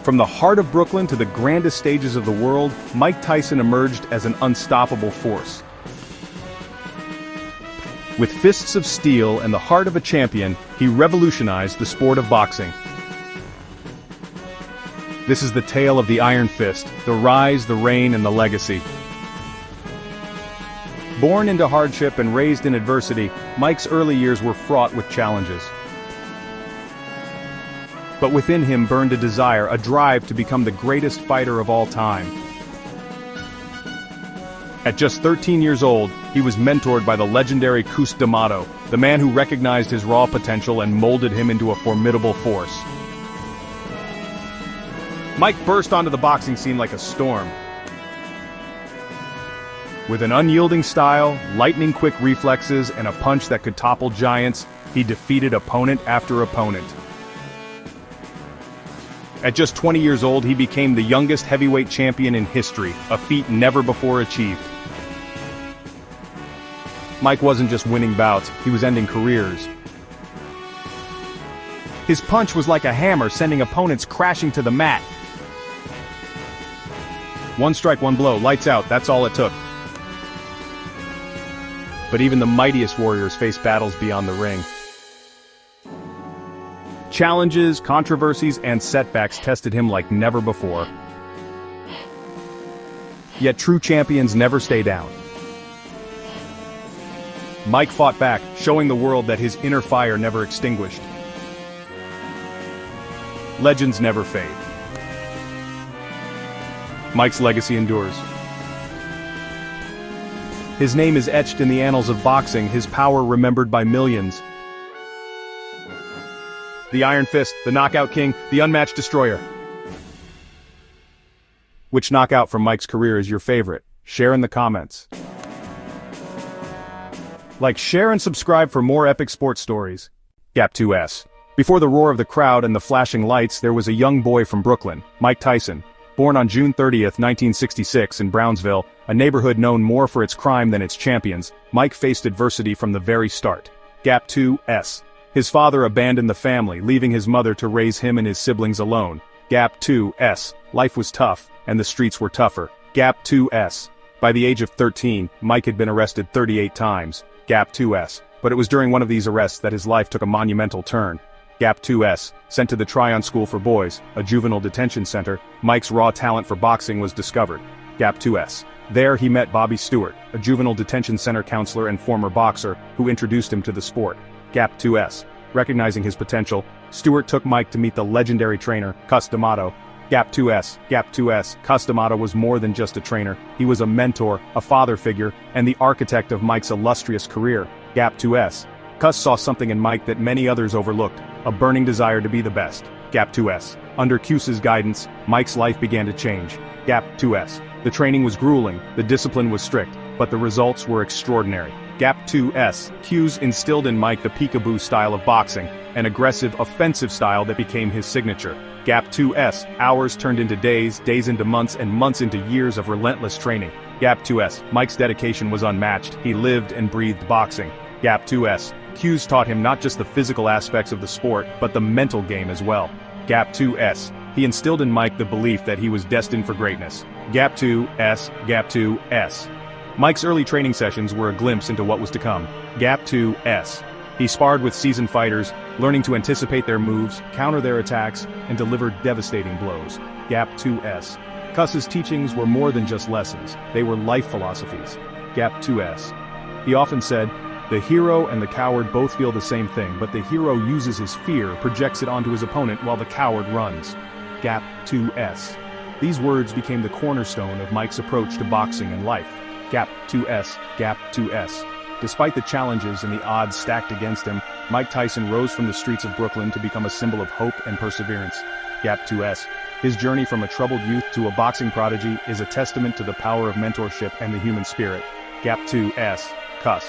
From the heart of Brooklyn to the grandest stages of the world, Mike Tyson emerged as an unstoppable force. With fists of steel and the heart of a champion, he revolutionized the sport of boxing. This is the tale of the Iron Fist, the rise, the reign, and the legacy. Born into hardship and raised in adversity, Mike's early years were fraught with challenges. But within him burned a desire, a drive to become the greatest fighter of all time. At just 13 years old, he was mentored by the legendary Cus D'Amato, the man who recognized his raw potential and molded him into a formidable force. Mike burst onto the boxing scene like a storm. With an unyielding style, lightning-quick reflexes, and a punch that could topple giants, he defeated opponent after opponent. At just 20 years old, he became the youngest heavyweight champion in history, a feat never before achieved. Mike wasn't just winning bouts, he was ending careers. His punch was like a hammer, sending opponents crashing to the mat. One strike, one blow, lights out, that's all it took. But even the mightiest warriors face battles beyond the ring. Challenges, controversies, and setbacks tested him like never before. Yet true champions never stay down. Mike fought back, showing the world that his inner fire never extinguished. Legends never fade. Mike's legacy endures. His name is etched in the annals of boxing, his power remembered by millions. The Iron Fist, the Knockout King, the Unmatched Destroyer. Which knockout from Mike's career is your favorite? Share in the comments. Like, share, and subscribe for more epic sports stories. Gap 2S. Before the roar of the crowd and the flashing lights, there was a young boy from Brooklyn, Mike Tyson. Born on June 30th, 1966 in Brownsville, a neighborhood known more for its crime than its champions, Mike faced adversity from the very start. Gap 2S. His father abandoned the family, leaving his mother to raise him and his siblings alone. Gap 2S. Life was tough, and the streets were tougher. Gap 2S. By the age of 13, Mike had been arrested 38 times. Gap 2S. But it was during one of these arrests that his life took a monumental turn. Gap 2S. Sent to the Tryon School for Boys, a juvenile detention center, Mike's raw talent for boxing was discovered. Gap 2S. There he met Bobby Stewart, a juvenile detention center counselor and former boxer, who introduced him to the sport. Gap 2S. Recognizing his potential, Stewart took Mike to meet the legendary trainer, Cus D'Amato. Gap 2S. Gap 2S. Cus D'Amato was more than just a trainer, he was a mentor, a father figure, and the architect of Mike's illustrious career. Gap 2S. Cus saw something in Mike that many others overlooked, a burning desire to be the best. Gap 2S. Under Cus's guidance, Mike's life began to change. Gap 2S. The training was grueling, the discipline was strict, but the results were extraordinary. Gap 2S. Cus instilled in Mike the peekaboo style of boxing, an aggressive, offensive style that became his signature. Gap 2S. Hours turned into days, days into months, and months into years of relentless training. Gap 2S. Mike's dedication was unmatched, he lived and breathed boxing. Gap 2S. Cus taught him not just the physical aspects of the sport, but the mental game as well. Gap 2S. He instilled in Mike the belief that he was destined for greatness. Gap 2S. Gap 2S. Mike's early training sessions were a glimpse into what was to come. Gap 2S. He sparred with seasoned fighters, learning to anticipate their moves, counter their attacks, and deliver devastating blows. Gap 2S. Cus's teachings were more than just lessons, they were life philosophies. Gap 2S. He often said, "The hero and the coward both feel the same thing, but the hero uses his fear, projects it onto his opponent while the coward runs." Gap 2S. These words became the cornerstone of Mike's approach to boxing and life. Gap 2S. Gap 2S. Despite the challenges and the odds stacked against him, Mike Tyson rose from the streets of Brooklyn to become a symbol of hope and perseverance. Gap 2S. His journey from a troubled youth to a boxing prodigy is a testament to the power of mentorship and the human spirit. Gap 2S. Cus.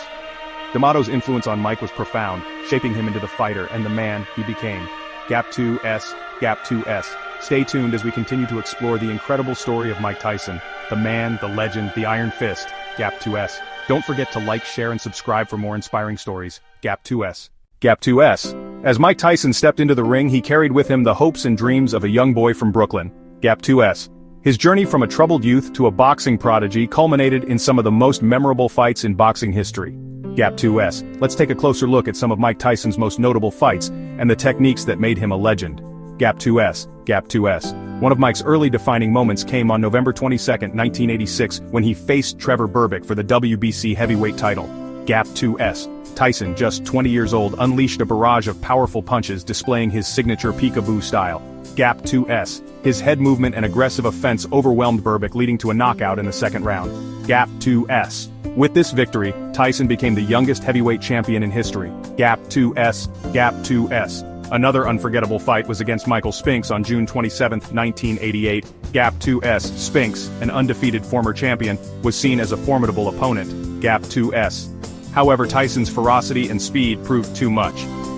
D'Amato's influence on Mike was profound, shaping him into the fighter and the man he became. Gap 2S. Gap 2S. Stay tuned as we continue to explore the incredible story of Mike Tyson, the man, the legend, the Iron Fist. Gap 2S. Don't forget to like, share, and subscribe for more inspiring stories. Gap 2S. Gap 2S. As Mike Tyson stepped into the ring, he carried with him the hopes and dreams of a young boy from Brooklyn, Gap 2S. His journey from a troubled youth to a boxing prodigy culminated in some of the most memorable fights in boxing history. Gap 2S. Let's take a closer look at some of Mike Tyson's most notable fights and the techniques that made him a legend. Gap 2S. Gap 2S. One of Mike's early defining moments came on November 22, 1986, when he faced Trevor Berbick for the WBC heavyweight title. Gap 2S. Tyson, just 20 years old, unleashed a barrage of powerful punches, displaying his signature peekaboo style. Gap 2S. His head movement and aggressive offense overwhelmed Berbick, leading to a knockout in the second round. Gap 2S. With this victory, Tyson became the youngest heavyweight champion in history. Gap 2S. Gap 2S. Another unforgettable fight was against Michael Spinks on June 27, 1988. Gap 2S. Spinks, an undefeated former champion, was seen as a formidable opponent. Gap 2S. However, Tyson's ferocity and speed proved too much.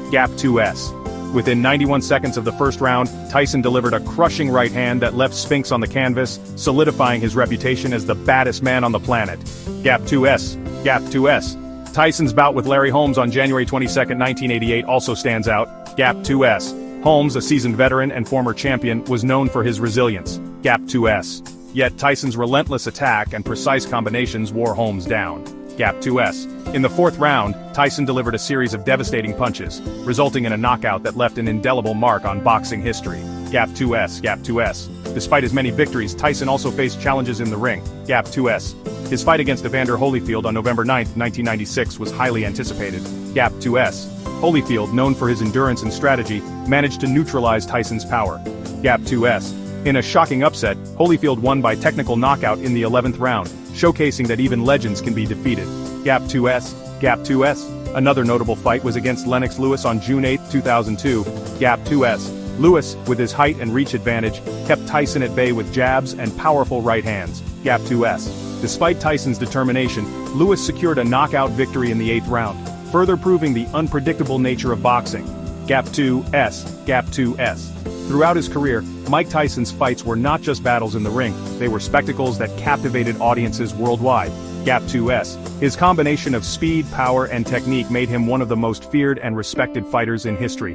Gap 2S. Within 91 seconds of the first round, Tyson delivered a crushing right hand that left Spinks on the canvas, solidifying his reputation as the baddest man on the planet. Gap 2S. Gap 2S. Tyson's bout with Larry Holmes on January 22, 1988 also stands out. Gap 2S. Holmes, a seasoned veteran and former champion, was known for his resilience. Gap 2S. Yet Tyson's relentless attack and precise combinations wore Holmes down. Gap 2S. In the fourth round, Tyson delivered a series of devastating punches, resulting in a knockout that left an indelible mark on boxing history. Gap 2S. Gap 2S. Despite his many victories, Tyson also faced challenges in the ring. Gap 2S. His fight against Evander Holyfield on November 9, 1996 was highly anticipated. Gap 2S. Holyfield, known for his endurance and strategy, managed to neutralize Tyson's power. Gap 2S. In a shocking upset, Holyfield won by technical knockout in the 11th round, showcasing that even legends can be defeated. Gap 2S. Gap 2S. Another notable fight was against Lennox Lewis on June 8, 2002. Gap 2S. Lewis, with his height and reach advantage, kept Tyson at bay with jabs and powerful right hands. Gap 2S. Despite Tyson's determination, Lewis secured a knockout victory in the 8th round, further proving the unpredictable nature of boxing. Gap 2S. Gap 2S. Throughout his career, Mike Tyson's fights were not just battles in the ring, they were spectacles that captivated audiences worldwide. Gap 2S. His combination of speed, power, and technique made him one of the most feared and respected fighters in history.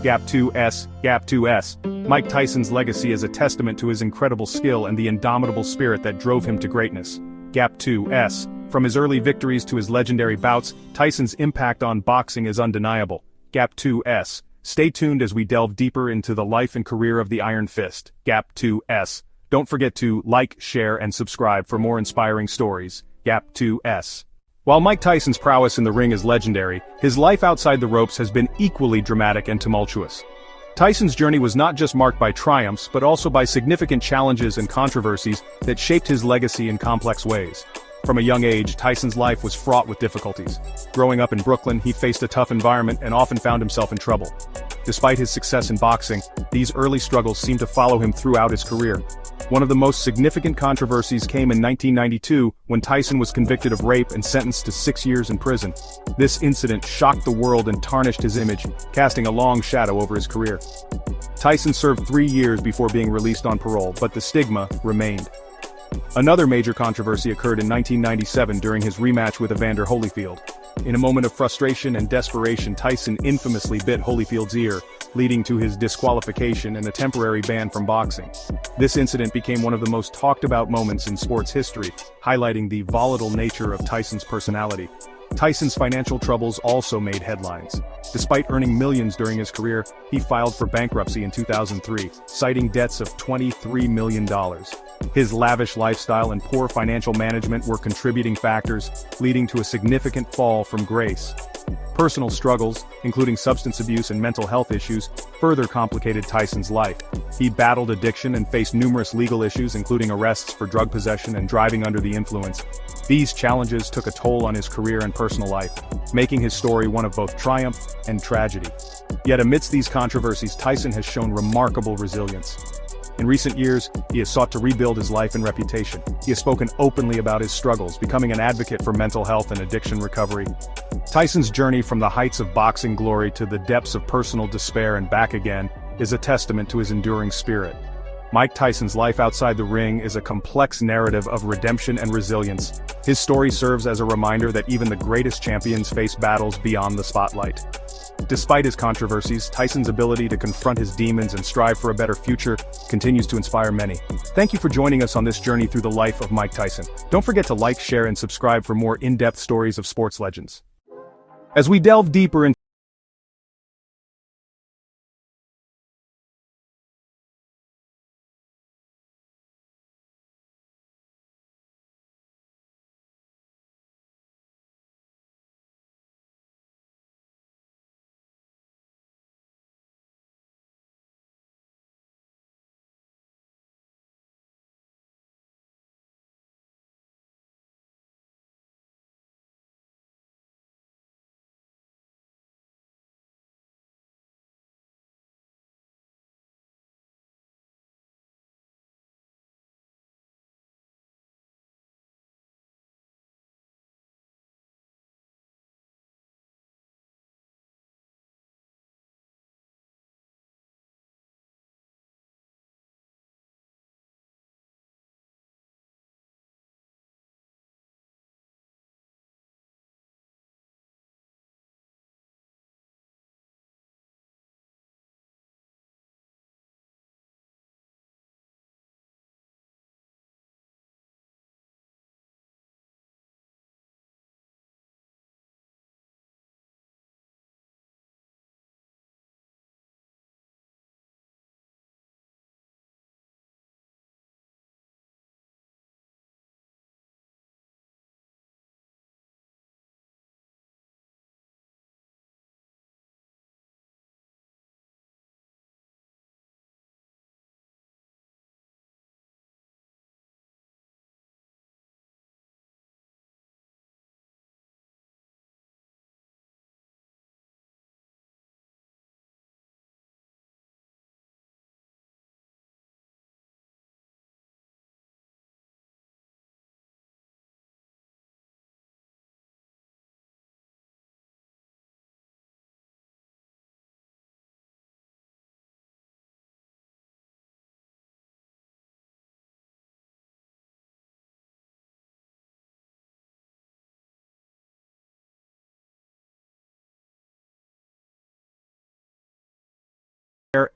Gap 2S. Gap 2S. Mike Tyson's legacy is a testament to his incredible skill and the indomitable spirit that drove him to greatness. Gap 2S. From his early victories to his legendary bouts, Tyson's impact on boxing is undeniable. Gap 2S. Stay tuned as we delve deeper into the life and career of the Iron Fist. Gap 2S. Don't forget to like, share, and subscribe for more inspiring stories. Gap 2S. While Mike Tyson's prowess in the ring is legendary, his life outside the ropes has been equally dramatic and tumultuous. Tyson's journey was not just marked by triumphs but also by significant challenges and controversies that shaped his legacy in complex ways. From a young age, Tyson's life was fraught with difficulties. Growing up in Brooklyn, he faced a tough environment and often found himself in trouble. Despite his success in boxing, these early struggles seemed to follow him throughout his career. One of the most significant controversies came in 1992 when Tyson was convicted of rape and sentenced to 6 years in prison. This incident shocked the world and tarnished his image, casting a long shadow over his career. Tyson served 3 years before being released on parole, but the stigma remained. Another major controversy occurred in 1997 during his rematch with Evander Holyfield. In a moment of frustration and desperation, Tyson infamously bit Holyfield's ear, leading to his disqualification and a temporary ban from boxing. This incident became one of the most talked-about moments in sports history, highlighting the volatile nature of Tyson's personality. Tyson's financial troubles also made headlines. Despite earning millions during his career, he filed for bankruptcy in 2003, citing debts of $23 million. His lavish lifestyle and poor financial management were contributing factors, leading to a significant fall from grace. Personal struggles, including substance abuse and mental health issues, further complicated Tyson's life. He battled addiction and faced numerous legal issues, including arrests for drug possession and driving under the influence. These challenges took a toll on his career and personal life, making his story one of both triumph and tragedy. Yet amidst these controversies, Tyson has shown remarkable resilience. In recent years, he has sought to rebuild his life and reputation. He has spoken openly about his struggles, becoming an advocate for mental health and addiction recovery. Tyson's journey from the heights of boxing glory to the depths of personal despair and back again is a testament to his enduring spirit. Mike Tyson's life outside the ring is a complex narrative of redemption and resilience. His story serves as a reminder that even the greatest champions face battles beyond the spotlight. Despite his controversies, Tyson's ability to confront his demons and strive for a better future continues to inspire many. Thank you for joining us on this journey through the life of Mike Tyson. Don't forget to like, share, and subscribe for more in-depth stories of sports legends. As we delve deeper into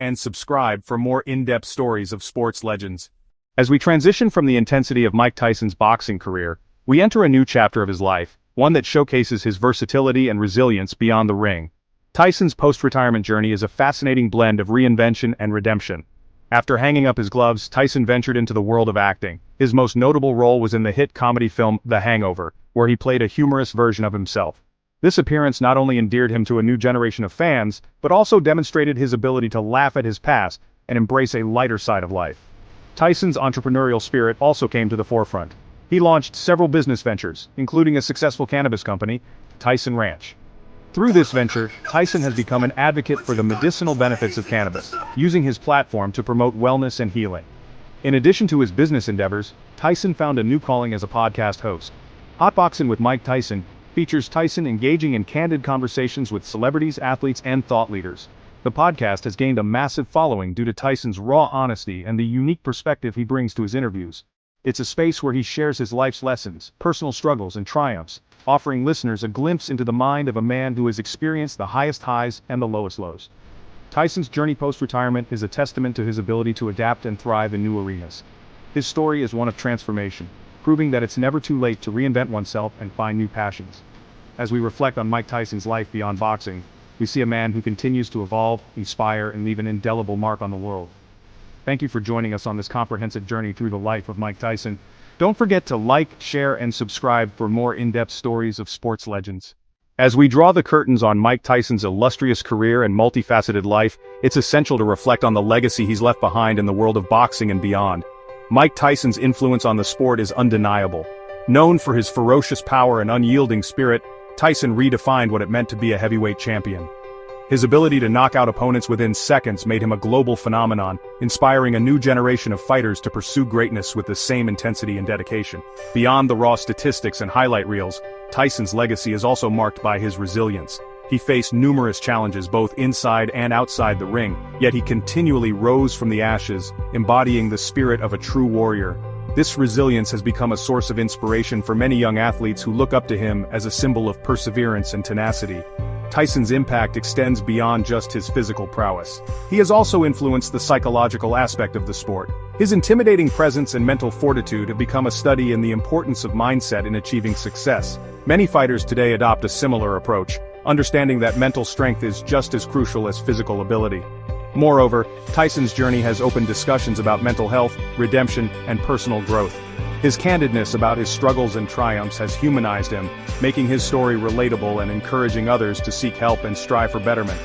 and subscribe for more in-depth stories of sports legends. As we transition from the intensity of Mike Tyson's boxing career, we enter a new chapter of his life, one that showcases his versatility and resilience beyond the ring. Tyson's post-retirement journey is a fascinating blend of reinvention and redemption. After hanging up his gloves, Tyson ventured into the world of acting. His most notable role was in the hit comedy film The Hangover, where he played a humorous version of himself. This appearance not only endeared him to a new generation of fans, but also demonstrated his ability to laugh at his past and embrace a lighter side of life. Tyson's entrepreneurial spirit also came to the forefront. He launched several business ventures, including a successful cannabis company, Tyson Ranch. Through this venture, Tyson has become an advocate for the medicinal benefits of cannabis, using his platform to promote wellness and healing. In addition to his business endeavors, Tyson found a new calling as a podcast host. Hotboxing with Mike Tyson features Tyson engaging in candid conversations with celebrities, athletes, and thought leaders. The podcast has gained a massive following due to Tyson's raw honesty and the unique perspective he brings to his interviews. It's a space where he shares his life's lessons, personal struggles, and triumphs, offering listeners a glimpse into the mind of a man who has experienced the highest highs and the lowest lows. Tyson's journey post-retirement is a testament to his ability to adapt and thrive in new arenas. His story is one of transformation, proving that it's never too late to reinvent oneself and find new passions. As we reflect on Mike Tyson's life beyond boxing, we see a man who continues to evolve, inspire, and leave an indelible mark on the world. Thank you for joining us on this comprehensive journey through the life of Mike Tyson. Don't forget to like, share, and subscribe for more in-depth stories of sports legends. As we draw the curtains on Mike Tyson's illustrious career and multifaceted life, it's essential to reflect on the legacy he's left behind in the world of boxing and beyond. Mike Tyson's influence on the sport is undeniable. Known for his ferocious power and unyielding spirit, Tyson redefined what it meant to be a heavyweight champion. His ability to knock out opponents within seconds made him a global phenomenon, inspiring a new generation of fighters to pursue greatness with the same intensity and dedication. Beyond the raw statistics and highlight reels, Tyson's legacy is also marked by his resilience. He faced numerous challenges both inside and outside the ring, yet he continually rose from the ashes, embodying the spirit of a true warrior. This resilience has become a source of inspiration for many young athletes who look up to him as a symbol of perseverance and tenacity. Tyson's impact extends beyond just his physical prowess. He has also influenced the psychological aspect of the sport. His intimidating presence and mental fortitude have become a study in the importance of mindset in achieving success. Many fighters today adopt a similar approach, understanding that mental strength is just as crucial as physical ability. Moreover, Tyson's journey has opened discussions about mental health, redemption, and personal growth. His candidness about his struggles and triumphs has humanized him, making his story relatable and encouraging others to seek help and strive for betterment.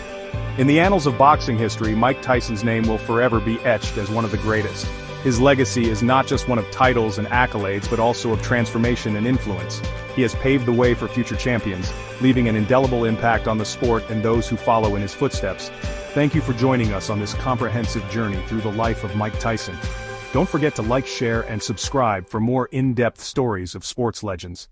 In the annals of boxing history, Mike Tyson's name will forever be etched as one of the greatest. His legacy is not just one of titles and accolades but also of transformation and influence. He has paved the way for future champions, leaving an indelible impact on the sport and those who follow in his footsteps. Thank you for joining us on this comprehensive journey through the life of Mike Tyson. Don't forget to like, share, and subscribe for more in-depth stories of sports legends.